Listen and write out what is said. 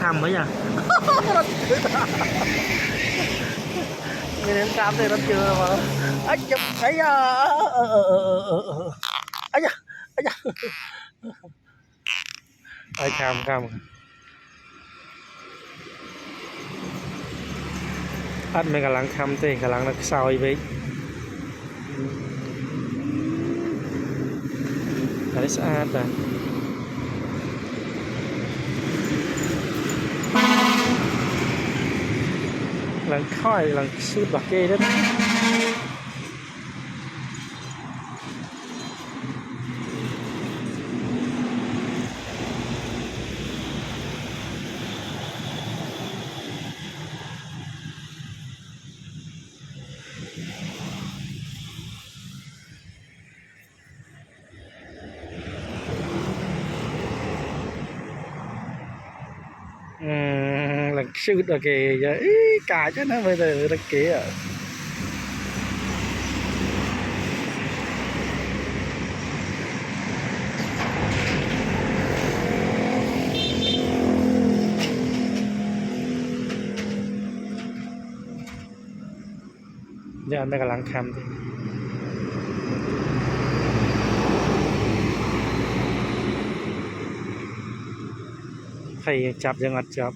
cam mới à người đến cam thì nó chưa mà anh chụp cái anh da anh da ai cam ăn mấy cái lăng cam thì cái lăng nó sao vậy cái sát à lăng khói lăng sút bạc kê đó lăng sút bạc kê vậy cả chứ nó bây giờ nó kê à giờ mấy cái lăng cam thì thầy chạp giờ ngặt chạp